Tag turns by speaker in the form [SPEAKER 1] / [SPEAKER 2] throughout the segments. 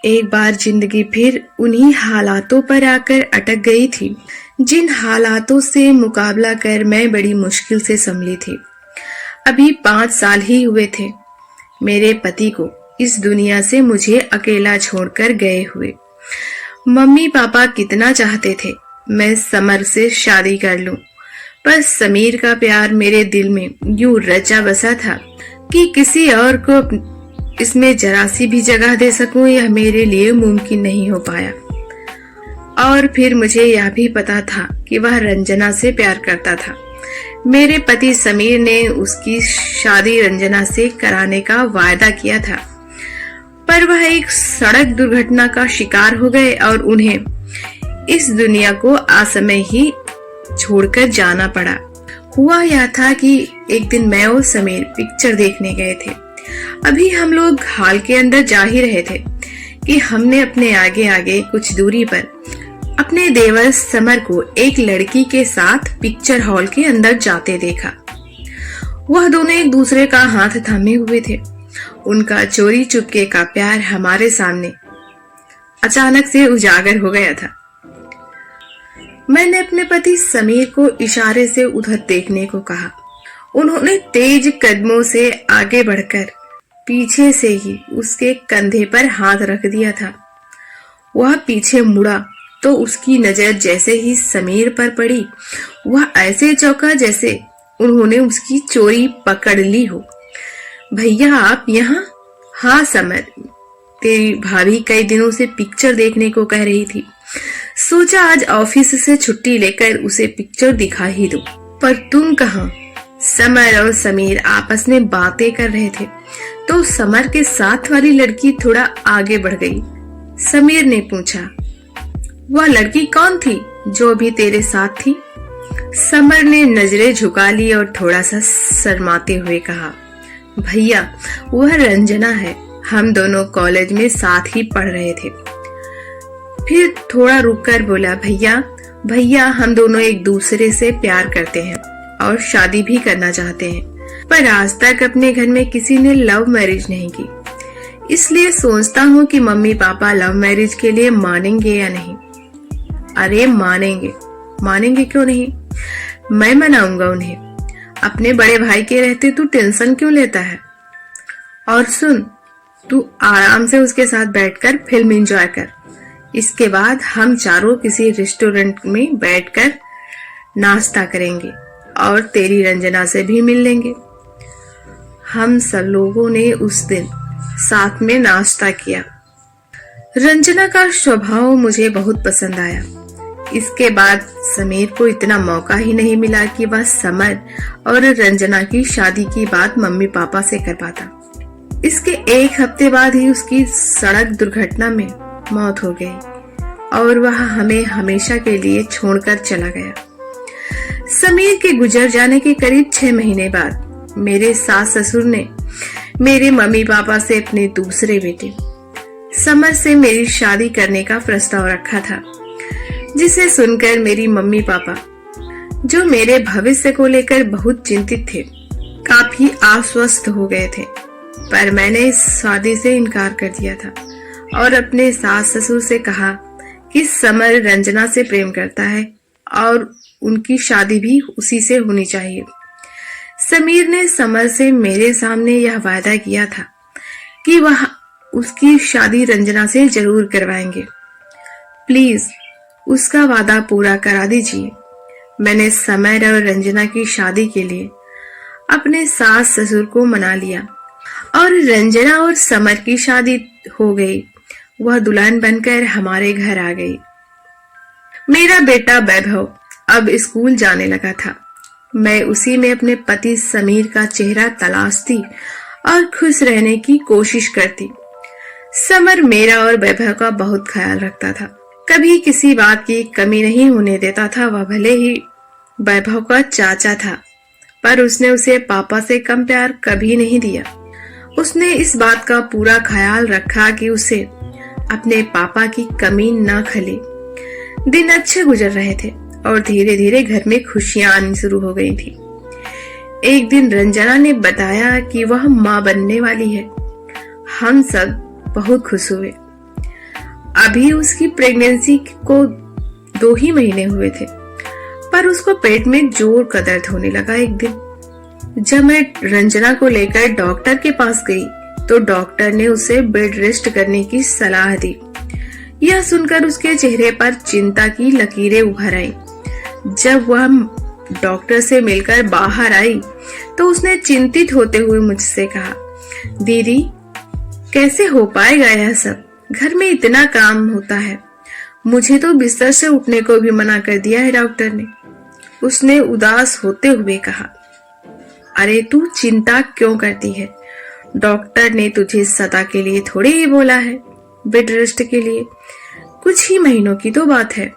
[SPEAKER 1] एक बार जिंदगी फिर उन्हीं हालातों पर आकर अटक गई थी जिन हालातों से मुकाबला कर मैं बड़ी मुश्किल से संभली थी। अभी 5 साल ही हुए थे मेरे पति को इस दुनिया से मुझे अकेला छोड़कर गए हुए। मम्मी पापा कितना चाहते थे मैं समर से शादी कर लूं, पर समीर का प्यार मेरे दिल में यूं रचा बसा था कि किसी और को इसमें जरा सी भी जगह दे सकूं यह मेरे लिए मुमकिन नहीं हो पाया। और फिर मुझे यह भी पता था कि वह रंजना से प्यार करता था। मेरे पति समीर ने उसकी शादी रंजना से कराने का वायदा किया था, पर वह एक सड़क दुर्घटना का शिकार हो गए और उन्हें इस दुनिया को असमय ही छोड़कर जाना पड़ा। हुआ यह था कि एक दिन मैं और समीर पिक्चर देखने गए थे। अभी हम लोग हॉल के अंदर जा ही रहे थे कि हमने अपने आगे आगे कुछ दूरी पर अपने देवर समर को एक लड़की के साथ पिक्चर हॉल के अंदर जाते देखा। वह दोनों एक दूसरे का हाथ थामे हुए थे। उनका चोरी चुपके का प्यार हमारे सामने अचानक से उजागर हो गया था। मैंने अपने पति समीर को इशारे से उधर देखने को कहा। उन्होंने तेज कदमों से आगे बढ़कर पीछे से ही उसके कंधे पर हाथ रख दिया था। वह पीछे मुड़ा तो उसकी नजर जैसे ही समीर पर पड़ी वह ऐसे चौंका जैसे उन्होंने उसकी चोरी पकड़ ली हो। भैया आप यहाँ? हाँ समर, तेरी भाभी कई दिनों से पिक्चर देखने को कह रही थी, सोचा आज ऑफिस से छुट्टी लेकर उसे पिक्चर दिखा ही दो। पर तुम कहाँ? समर और समीर आपस में बातें कर रहे थे तो समर के साथ वाली लड़की थोड़ा आगे बढ़ गई। समीर ने पूछा, वह लड़की कौन थी जो अभी तेरे साथ थी? समर ने नजरें झुका ली और थोड़ा सा शर्माते हुए कहा, भैया वह रंजना है, हम दोनों कॉलेज में साथ ही पढ़ रहे थे। फिर थोड़ा रुककर बोला, भैया हम दोनों एक दूसरे से प्यार करते हैं और शादी भी करना चाहते हैं, पर आज तक अपने घर में किसी ने लव मैरिज नहीं की, इसलिए सोचता हूँ कि मम्मी पापा लव मैरिज के लिए मानेंगे या नहीं। अरे मानेंगे क्यों नहीं, मैं मनाऊंगा उन्हें। अपने बड़े भाई के रहते तू टेंशन क्यों लेता है? और सुन, तू आराम से उसके साथ बैठकर फिल्म एंजॉय कर। इसके बाद हम चारों किसी रेस्टोरेंट में बैठकर नाश्ता करेंगे और तेरी रंजना से भी मिल लेंगे। हम सब लोगों ने उस दिन साथ में नाश्ता किया। रंजना का स्वभाव मुझे बहुत पसंद आया। इसके बाद समीर को इतना मौका ही नहीं मिला कि वह समर और रंजना की शादी की बात मम्मी पापा से कर पाता। इसके एक हफ्ते बाद ही उसकी सड़क दुर्घटना में मौत हो गई और वह हमें हमेशा के लिए छोड़कर चला गया। समीर के गुजर जाने के करीब 6 महीने बाद मेरे सास ससुर ने मेरे मम्मी पापा से अपने दूसरे बेटे समर से मेरी शादी करने का प्रस्ताव रखा था, जिसे सुनकर मेरी मम्मी पापा, जो मेरे भविष्य को लेकर बहुत चिंतित थे, काफी आश्वस्त हो गए थे। पर मैंने इस शादी से इनकार कर दिया था और अपने सास ससुर से कहा कि समर रंजना से प्रेम करता है और उनकी शादी भी उसी से होनी चाहिए। समीर ने समर से मेरे सामने यह वादा किया था कि वह उसकी शादी रंजना से जरूर करवाएंगे। प्लीज उसका वादा पूरा करा दीजिए। मैंने समर और रंजना की शादी के लिए अपने सास ससुर को मना लिया और रंजना और समर की शादी हो गई। वह दुल्हन बनकर हमारे घर आ गई। मेरा बेटा वैभव अब स्कूल जाने लगा था। मैं उसी में अपने पति समीर का चेहरा तलाशती और खुश रहने की कोशिश करती। समर मेरा और वैभव का बहुत ख्याल रखता था, कभी किसी बात की कमी नहीं होने देता था। वह भले ही वैभव का चाचा था, पर उसने उसे पापा से कम प्यार कभी नहीं दिया। उसने इस बात का पूरा ख्याल रखा कि उसे अपने पापा की कमी न खले। दिन अच्छे गुजर रहे थे और धीरे धीरे घर में खुशियां आनी शुरू हो गई थी। एक दिन रंजना ने बताया कि वह माँ बनने वाली है। हम सब बहुत खुश हुए। अभी उसकी प्रेगनेंसी को 2 ही महीने हुए थे, पर उसको पेट में जोर का दर्द होने लगा एक दिन। जब मैं रंजना को लेकर डॉक्टर के पास गई तो डॉक्टर ने उसे बेड रेस्ट करने की सलाह दी। यह सुनकर उसके चेहरे पर चिंता की लकीरें उभर आईं। जब वह डॉक्टर से मिलकर बाहर आई तो उसने चिंतित होते हुए मुझसे कहा, दीदी कैसे हो पाएगा यह सब, घर में इतना काम होता है। मुझे तो बिस्तर से उठने को भी मना कर दिया है डॉक्टर ने। उसने उदास होते हुए कहा, अरे तू चिंता क्यों करती है, डॉक्टर ने तुझे सदा के लिए थोड़े ही बोला है, बेड रेस्ट के लिए। कुछ ही महीनों की तो बात है,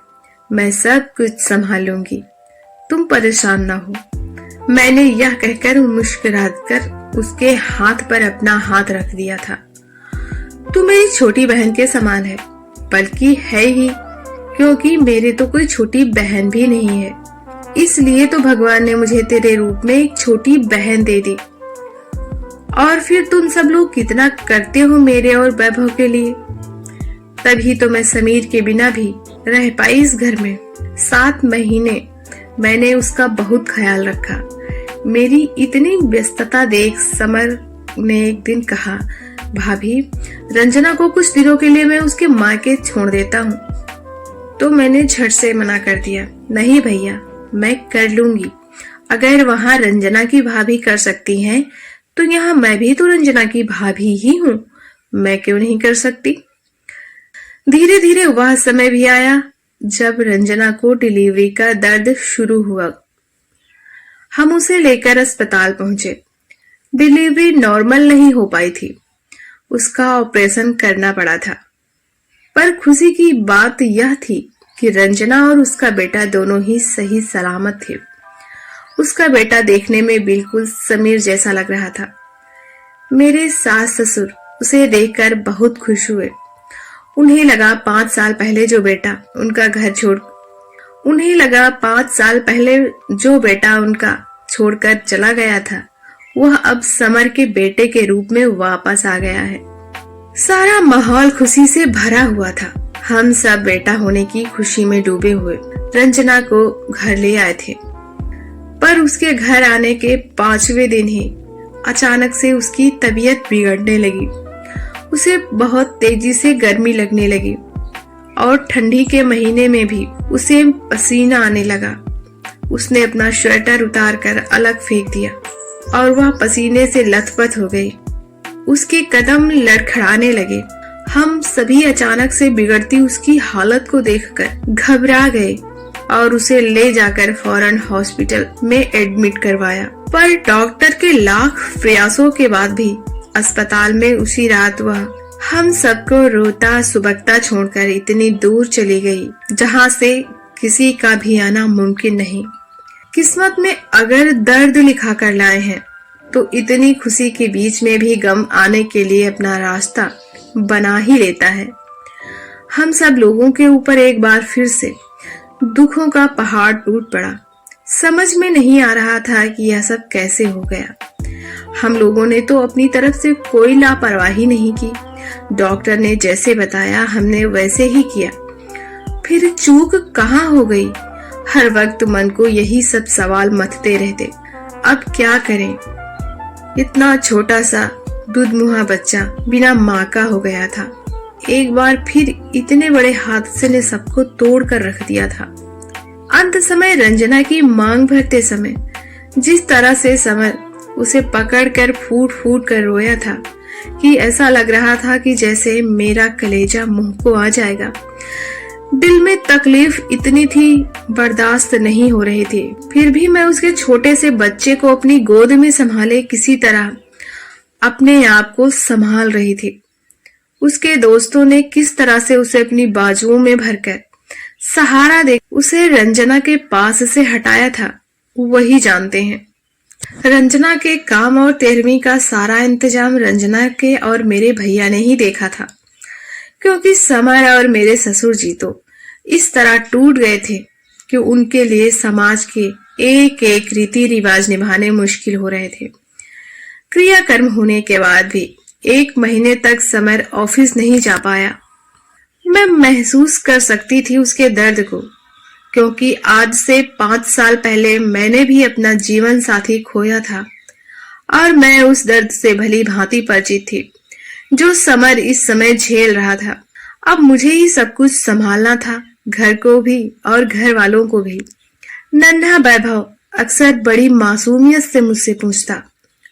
[SPEAKER 1] मैं सब कुछ संभाल लूंगी, तुम परेशान ना हो। मैंने यह कहकर मुस्कुराकर उसके हाथ पर अपना हाथ रख दिया था। तू मेरी छोटी बहन के समान है, बल्कि है ही, क्योंकि मेरे तो कोई छोटी बहन भी नहीं है। इसलिए तो भगवान ने मुझे तेरे रूप में एक छोटी बहन दे दी। और फिर तुम सब लोग कितना करते हो मेरे और वैभव के लिए। तभी तो मैं समीर के बिना भी रह पाई इस घर में। 7 महीने मैंने उसका बहुत ख्याल रखा। मेरी इतनी व्यस्तता देख समर ने एक दिन कहा, भाभी रंजना को कुछ दिनों के लिए मैं उसके मायके छोड़ देता हूँ। तो मैंने झट से मना कर दिया, नहीं भैया मैं कर लूंगी। अगर वहाँ रंजना की भाभी कर सकती हैं तो यहाँ मैं भी तो रंजना की भाभी ही हूँ, मैं क्यों नहीं कर सकती। धीरे धीरे वह समय भी आया जब रंजना को डिलीवरी का दर्द शुरू हुआ। हम उसे लेकर अस्पताल पहुंचे। डिलीवरी नॉर्मल नहीं हो पाई थी, उसका ऑपरेशन करना पड़ा था। पर खुशी की बात यह थी कि रंजना और उसका बेटा दोनों ही सही सलामत थे। उसका बेटा देखने में बिल्कुल समीर जैसा लग रहा था। मेरे सास ससुर उसे देखकर बहुत खुश हुए। उन्हें लगा 5 साल पहले जो बेटा उनका छोड़कर चला गया था, वह अब समर के बेटे के रूप में वापस आ गया है। सारा माहौल खुशी से भरा हुआ था। हम सब बेटा होने की खुशी में डूबे हुए रंजना को घर ले आए थे। पर उसके घर आने के 5वें दिन ही अचानक से उसकी तबीयत बिगड़ने लगी। उसे बहुत तेजी से गर्मी लगने लगी और ठंडी के महीने में भी उसे पसीना आने लगा। उसने अपना स्वेटर उतारकर अलग फेंक दिया और वह पसीने से लथपथ हो गई। उसके कदम लड़खड़ाने लगे। हम सभी अचानक से बिगड़ती उसकी हालत को देखकर घबरा गए और उसे ले जाकर फौरन हॉस्पिटल में एडमिट करवाया। पर डॉक्टर के लाख प्रयासों के बाद भी अस्पताल में उसी रात वह हम सबको रोता सुबकता छोड़कर इतनी दूर चली गई, जहां से किसी का भी आना मुमकिन नहीं। किस्मत में अगर दर्द लिखा कर लाए हैं तो इतनी खुशी के बीच में भी गम आने के लिए अपना रास्ता बना ही लेता है। हम सब लोगों के ऊपर एक बार फिर से दुखों का पहाड़ टूट पड़ा। समझ में नहीं आ रहा था कि यह सब कैसे हो गया। हम लोगों ने तो अपनी तरफ से कोई लापरवाही नहीं की। डॉक्टर ने जैसे बताया हमने वैसे ही किया। फिर चूक कहाँ हो गई? हर वक्त मन को यही सब सवाल मथते रहते। अब क्या करें? इतना छोटा सा दूधमुहा बच्चा बिना माँ का हो गया था। एक बार फिर इतने बड़े हादसे ने सबको तोड़ कर रख दिया था। अंत समय रंजना की मांग भरते समय जिस तरह से समर उसे पकड़कर फूट फूट कर रोया था कि ऐसा लग रहा था कि जैसे मेरा कलेजा मुंह को आ जाएगा। दिल में तकलीफ इतनी थी, बर्दाश्त नहीं हो रही थी। फिर भी मैं उसके छोटे से बच्चे को अपनी गोद में संभाले किसी तरह अपने आप को संभाल रही थी। उसके दोस्तों ने किस तरह से उसे अपनी बाजुओं में भरकर सहारा दे उसे रंजना के पास से हटाया था, वही जानते हैं। रंजना के काम और 13वीं का सारा इंतजाम रंजना के और मेरे भैया ने ही देखा था, क्योंकि समर और मेरे ससुर जी तो इस तरह टूट गए थे कि उनके लिए समाज के एक एक रीति रिवाज निभाने मुश्किल हो रहे थे। क्रियाकर्म होने के बाद भी 1 महीने तक समर ऑफिस नहीं जा पाया। मैं महसूस कर सकती थी उसके दर्द को, क्योंकि आज से 5 साल पहले मैंने भी अपना जीवन साथी खोया था और मैं उस दर्द से भली भांति परिचित थी जो समर इस समय झेल रहा था। अब मुझे ही सब कुछ संभालना था, घर को भी और घर वालों को भी। नन्हा वैभव अक्सर बड़ी मासूमियत से मुझसे पूछता,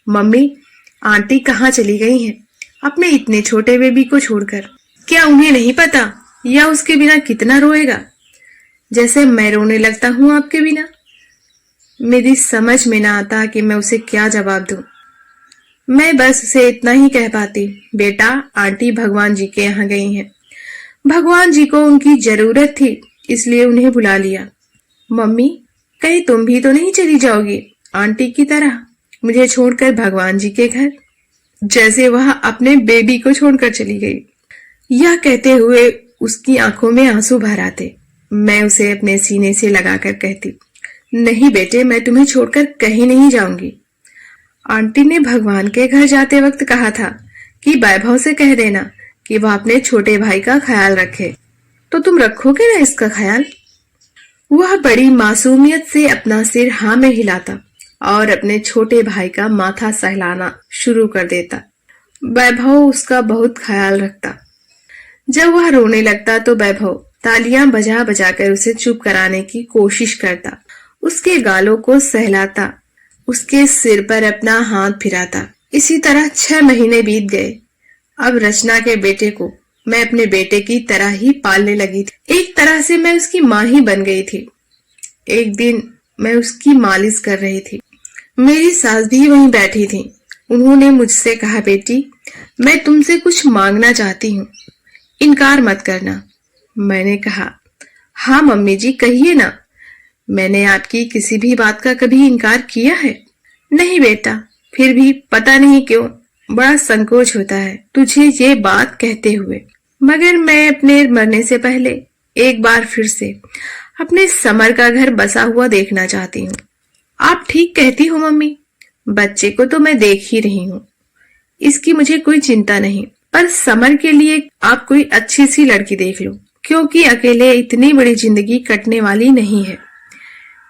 [SPEAKER 1] मम्मी, आंटी कहाँ चली गई हैं अपने इतने छोटे बेबी को छोड़कर? क्या उन्हें नहीं पता या उसके बिना कितना रोएगा, जैसे मैं रोने लगता हूँ आपके बिना? मेरी समझ में ना आता कि मैं उसे क्या जवाब दूं। मैं बस उसे इतना ही कह पाती, बेटा, आंटी भगवान जी के यहाँ गई हैं। भगवान जी को उनकी जरूरत थी, इसलिए उन्हें बुला लिया। मम्मी, कहीं तुम भी तो नहीं चली जाओगी आंटी की तरह, मुझे छोड़कर भगवान जी के घर, जैसे वह अपने बेबी को छोड़कर चली गई। यह कहते हुए उसकी आंखों में आंसू भर आते। मैं उसे अपने सीने से लगाकर कहती, नहीं बेटे, मैं तुम्हें छोड़कर कहीं नहीं जाऊंगी। आंटी ने भगवान के घर जाते वक्त कहा था कि वैभव से कह देना कि वह अपने छोटे भाई का ख्याल रखे। तो तुम रखोगे ना इसका ख्याल? वह बड़ी मासूमियत से अपना सिर हाँ में हिलाता और अपने छोटे भाई का माथा सहलाना शुरू कर देता। वैभव उसका बहुत ख्याल रखता। जब वह रोने लगता तो वैभव तालियां बजा बजाकर उसे चुप कराने की कोशिश करता, उसके गालों को सहलाता, उसके सिर पर अपना हाथ फिराता। इसी तरह 6 महीने बीत गए। अब रचना के बेटे को मैं अपने बेटे की तरह ही पालने लगी थी। एक तरह से मैं उसकी माँ ही बन गई थी। एक दिन मैं उसकी मालिश कर रही थी। मेरी सास भी वहीं बैठी थी। उन्होंने मुझसे कहा, बेटी, मैं तुमसे कुछ मांगना चाहती हूँ, इनकार मत करना। मैंने कहा, हाँ मम्मी जी, कहिए ना। मैंने आपकी किसी भी बात का कभी इनकार किया है? नहीं बेटा, फिर भी पता नहीं क्यों बड़ा संकोच होता है तुझे ये बात कहते हुए, मगर मैं अपने मरने से पहले एक बार फिर से अपने समर का घर बसा हुआ देखना चाहती हूँ। आप ठीक कहती हो मम्मी, बच्चे को तो मैं देख ही रही हूँ, इसकी मुझे कोई चिंता नहीं, पर समर के लिए आप कोई अच्छी सी लड़की देख लो, क्योंकि अकेले इतनी बड़ी जिंदगी कटने वाली नहीं है।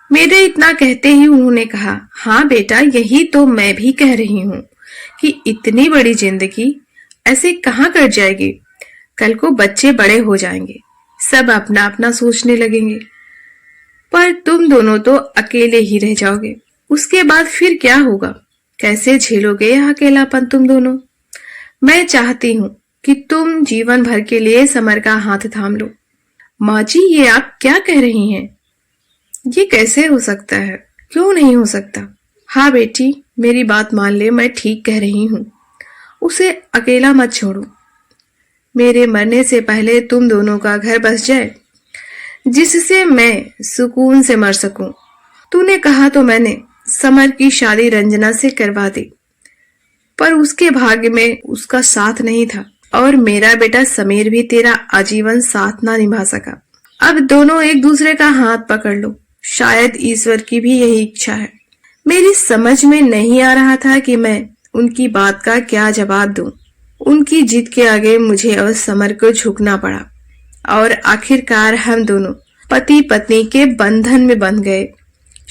[SPEAKER 1] मेरे इतना कहते ही उन्होंने कहा, हाँ बेटा, यही तो मैं भी कह रही हूँ कि इतनी बड़ी जिंदगी ऐसे कहाँ कट जाएगी। कल को बच्चे बड़े हो जाएंगे, सब अपना अपना सोचने लगेंगे, पर तुम दोनों तो अकेले ही रह जाओगे। उसके बाद फिर क्या होगा? कैसे झेलोगे यह अकेलापन तुम दोनों? मैं चाहती हूँ कि तुम जीवन भर के लिए समर का हाथ थाम लो। माँ जी, ये आप क्या कह रही हैं? ये कैसे हो सकता है? क्यों नहीं हो सकता? हाँ बेटी, मेरी बात मान ले, मैं ठीक कह रही हूँ। उसे अकेला मत छोड़ो। मेरे मरने से पहले तुम दोनों का घर बस जाए, जिससे मैं सुकून से मर सकूं। तूने कहा तो मैंने समर की शादी रंजना से करवा दी, पर उसके भाग्य में उसका साथ नहीं था और मेरा बेटा समीर भी तेरा आजीवन साथ ना निभा सका। अब दोनों एक दूसरे का हाथ पकड़ लो, शायद ईश्वर की भी यही इच्छा है। मेरी समझ में नहीं आ रहा था कि मैं उनकी बात का क्या जवाब दूं। उनकी जिद के आगे मुझे और समर को झुकना पड़ा और आखिरकार हम दोनों पति पत्नी के बंधन में बंध गए।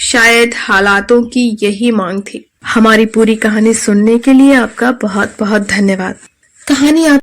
[SPEAKER 1] शायद हालातों की यही मांग थी। हमारी पूरी कहानी सुनने के लिए आपका बहुत बहुत धन्यवाद। कहानी आप